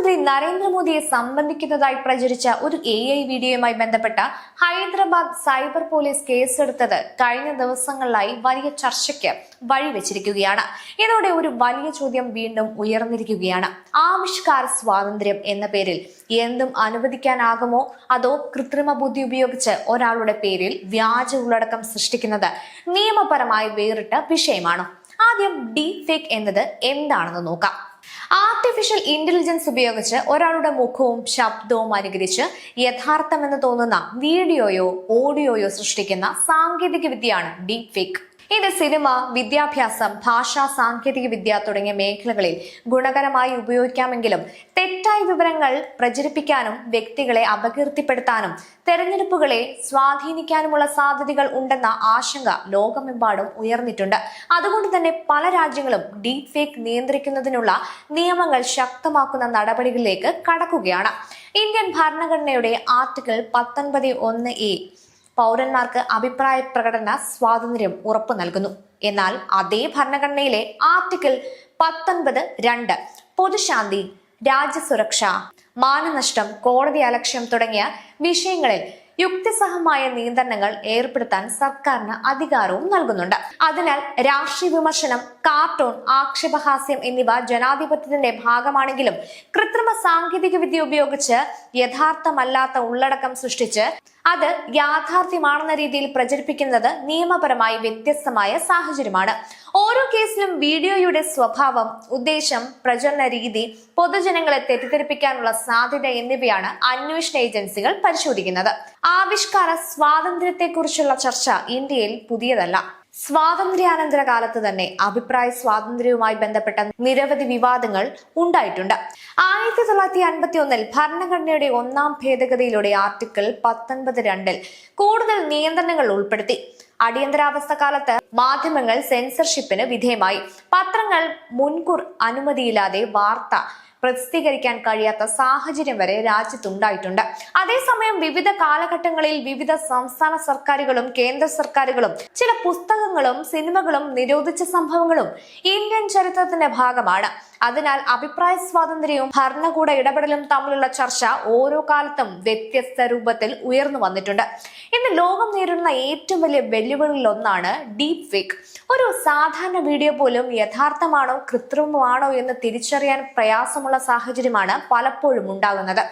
പ്രധാനമന്ത്രി നരേന്ദ്രമോദിയെ സംബന്ധിക്കുന്നതായി പ്രചരിച്ച ഒരു AI വീഡിയോയുമായി ബന്ധപ്പെട്ട ഹൈദരാബാദ് സൈബർ പോലീസ് കേസെടുത്തത് കഴിഞ്ഞ ദിവസങ്ങളിലായി വലിയ ചർച്ചയ്ക്ക് വഴിവെച്ചിരിക്കുകയാണ്. ഇതോടെ ഒരു വലിയ ചോദ്യം വീണ്ടും ഉയർന്നിരിക്കുകയാണ്. ആവിഷ്കാര സ്വാതന്ത്ര്യം എന്ന പേരിൽ എന്തും അനുവദിക്കാനാകുമോ, അതോ കൃത്രിമ ബുദ്ധി ഉപയോഗിച്ച് ഒരാളുടെ പേരിൽ വ്യാജ ഉള്ളടക്കം സൃഷ്ടിക്കുന്നത് നിയമപരമായി വേറിട്ട വിഷയമാണോ? ആദ്യം ഡീപ് ഫേക്ക് എന്നത് എന്താണെന്ന് നോക്കാം. ആർട്ടിഫിഷ്യൽ ഇന്റലിജൻസ് ഉപയോഗിച്ച് ഒരാളുടെ മുഖവും ശബ്ദവും അനുകരിച്ച് യഥാർത്ഥമെന്ന് തോന്നുന്ന വീഡിയോയോ ഓഡിയോയോ സൃഷ്ടിക്കുന്ന സാങ്കേതിക വിദ്യയാണ് ഡീപ് ഫേക്ക്. ഇത് സിനിമ, വിദ്യാഭ്യാസം, ഭാഷാ സാങ്കേതിക വിദ്യ തുടങ്ങിയ മേഖലകളിൽ ഗുണകരമായി ഉപയോഗിക്കാമെങ്കിലും തെറ്റായ വിവരങ്ങൾ പ്രചരിപ്പിക്കാനും വ്യക്തികളെ അപകീർത്തിപ്പെടുത്താനും തെരഞ്ഞെടുപ്പുകളെ സ്വാധീനിക്കാനുമുള്ള സാധ്യതകൾ ഉണ്ടെന്ന ആശങ്ക ലോകമെമ്പാടും ഉയർന്നിട്ടുണ്ട്. അതുകൊണ്ട് തന്നെ പല രാജ്യങ്ങളും ഡീപ് ഫേക്ക് നിയന്ത്രിക്കുന്നതിനുള്ള നിയമങ്ങൾ ശക്തമാക്കുന്ന നടപടികളിലേക്ക് കടക്കുകയാണ്. ഇന്ത്യൻ ഭരണഘടനയുടെ ആർട്ടിക്കിൾ 19(1)(a) പൗരന്മാർക്ക് അഭിപ്രായ പ്രകടന സ്വാതന്ത്ര്യം ഉറപ്പു നൽകുന്നു. എന്നാൽ അതേ ഭരണഘടനയിലെ ആർട്ടിക്കിൾ 19(2) പൊതുശാന്തി, രാജ്യസുരക്ഷ, മാനനഷ്ടം, കോടതി അലക്ഷ്യം തുടങ്ങിയ വിഷയങ്ങളിൽ യുക്തിസഹമായ നിയന്ത്രണങ്ങൾ ഏർപ്പെടുത്താൻ സർക്കാരിന് അധികാരവും നൽകുന്നുണ്ട്. അതിനാൽ രാഷ്ട്രീയ വിമർശനം, കാർട്ടൂൺ, ആക്ഷേപഹാസ്യം എന്നിവ ജനാധിപത്യത്തിന്റെ ഭാഗമാണെങ്കിലും കൃത്രിമ സാങ്കേതിക വിദ്യ ഉപയോഗിച്ച് യഥാർത്ഥമല്ലാത്ത ഉള്ളടക്കം സൃഷ്ടിച്ച് അത് യാഥാർത്ഥ്യമാണെന്ന രീതിയിൽ പ്രചരിപ്പിക്കുന്നത് നിയമപരമായി വ്യത്യസ്തമായ സാഹചര്യമാണ്. ഓരോ കേസിലും വീഡിയോയുടെ സ്വഭാവം, ഉദ്ദേശം, പ്രചരണ രീതി, പൊതുജനങ്ങളെ തെറ്റിദ്ധരിപ്പിക്കാനുള്ള സാധ്യത എന്നിവയാണ് അന്വേഷണ ഏജൻസികൾ പരിശോധിക്കുന്നത്. ആവിഷ്കാര സ്വാതന്ത്ര്യത്തെക്കുറിച്ചുള്ള ചർച്ച ഇന്ത്യയിൽ പുതിയതല്ല. സ്വാതന്ത്ര്യാനന്തര കാലത്ത് തന്നെ അഭിപ്രായ സ്വാതന്ത്ര്യവുമായി ബന്ധപ്പെട്ട നിരവധി വിവാദങ്ങൾ ഉണ്ടായിട്ടുണ്ട്. 1951 ഭരണഘടനയുടെ 1-ാം ഭേദഗതിയിലൂടെ ആർട്ടിക്കിൾ 19(2) കൂടുതൽ നിയന്ത്രണങ്ങൾ ഉൾപ്പെടുത്തി. അടിയന്തരാവസ്ഥ കാലത്ത് മാധ്യമങ്ങൾ സെൻസർഷിപ്പിന് വിധേയമായി. പത്രങ്ങൾ മുൻകൂർ അനുമതിയില്ലാതെ വാർത്ത പ്രസിദ്ധീകരിക്കാൻ കഴിയാത്ത സാഹചര്യം വരെ രാജ്യത്തുണ്ടായിട്ടുണ്ട്. അതേസമയം വിവിധ കാലഘട്ടങ്ങളിൽ വിവിധ സംസ്ഥാന സർക്കാരുകളും കേന്ദ്ര സർക്കാരുകളും ചില പുസ്തകങ്ങളും സിനിമകളും നിരോധിച്ച സംഭവങ്ങളും ഇന്ത്യൻ ചരിത്രത്തിന്റെ ഭാഗമാണ്. അതിനാൽ അഭിപ്രായ സ്വാതന്ത്ര്യവും ഭരണകൂട ഇടപെടലും തമ്മിലുള്ള ചർച്ച ഓരോ കാലത്തും വ്യത്യസ്ത രൂപത്തിൽ ഉയർന്നു വന്നിട്ടുണ്ട്. ഇന്ന് ലോകം നേരിടുന്ന ഏറ്റവും വലിയ വെല്ലുവിളികളിലൊന്നാണ് ഡീപ് ഫേക്ക്. ഒരു സാധാരണ വീഡിയോ പോലും യഥാർത്ഥമാണോ കൃത്രിമമാണോ എന്ന് തിരിച്ചറിയാൻ പ്രയാസമുള്ള സാഹചര്യമാണ് പലപ്പോഴും ഉണ്ടാകുന്നത്.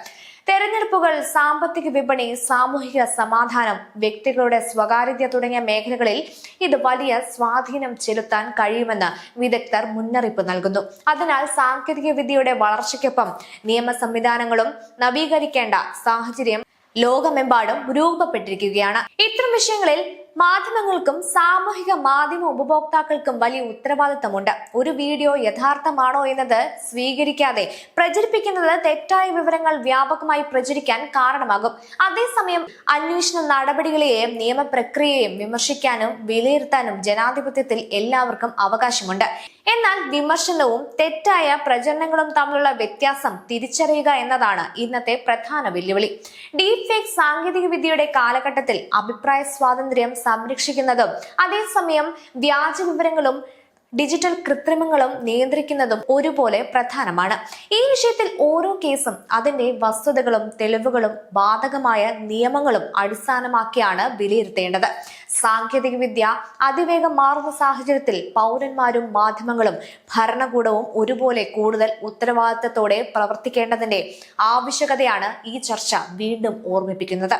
തെരഞ്ഞെടുപ്പുകൾ, സാമ്പത്തിക വിപണി, സാമൂഹിക സമാധാനം, വ്യക്തികളുടെ സ്വകാര്യത തുടങ്ങിയ മേഖലകളിൽ ഇത് വലിയ സ്വാധീനം ചെലുത്താൻ കഴിയുമെന്ന് വിദഗ്ധർ മുന്നറിയിപ്പ് നൽകുന്നു. അതിനാൽ സാങ്കേതിക വിദ്യയുടെ വളർച്ചയ്ക്കൊപ്പം നിയമ സംവിധാനങ്ങളും നവീകരിക്കേണ്ട സാഹചര്യം ലോകമെമ്പാടും രൂപപ്പെട്ടിരിക്കുകയാണ്. ഇത്തരം വിഷയങ്ങളിൽ മാധ്യമങ്ങൾക്കും സാമൂഹിക മാധ്യമ ഉപഭോക്താക്കൾക്കും വലിയ ഉത്തരവാദിത്തമുണ്ട്. ഒരു വീഡിയോ യഥാർത്ഥമാണോ എന്നത് സ്വീകരിക്കാതെ പ്രചരിപ്പിക്കുന്നത് തെറ്റായ വിവരങ്ങൾ വ്യാപകമായി പ്രചരിക്കാൻ കാരണമാകും. അതേസമയം അന്വേഷണ നടപടികളെയും നിയമപ്രക്രിയയെയും വിമർശിക്കാനും വിലയിരുത്താനും ജനാധിപത്യത്തിൽ എല്ലാവർക്കും അവകാശമുണ്ട്. എന്നാൽ വിമർശനവും തെറ്റായ പ്രചരണങ്ങളും തമ്മിലുള്ള വ്യത്യാസം തിരിച്ചറിയുക എന്നതാണ് ഇന്നത്തെ പ്രധാന വെല്ലുവിളി. ഡീപ് ഫേക്ക് സാങ്കേതിക വിദ്യയുടെ കാലഘട്ടത്തിൽ അഭിപ്രായ സ്വാതന്ത്ര്യം സംരക്ഷിക്കുന്നതും അതേസമയം വ്യാജ വിവരങ്ങളും ഡിജിറ്റൽ കൃത്രിമങ്ങളും നിയന്ത്രിക്കുന്നതും ഒരുപോലെ പ്രധാനമാണ്. ഈ വിഷയത്തിൽ ഓരോ കേസും അതിന്റെ വസ്തുതകളും തെളിവുകളും ബാധകമായ നിയമങ്ങളും അടിസ്ഥാനമാക്കിയാണ് വിലയിരുത്തേണ്ടത്. സാങ്കേതിക വിദ്യ അതിവേഗം മാറുന്ന സാഹചര്യത്തിൽ പൗരന്മാരും മാധ്യമങ്ങളും ഭരണകൂടവും ഒരുപോലെ കൂടുതൽ ഉത്തരവാദിത്തത്തോടെ പ്രവർത്തിക്കേണ്ടതിന്റെ ആവശ്യകതയാണ് ഈ ചർച്ച വീണ്ടും ഓർമ്മിപ്പിക്കുന്നത്.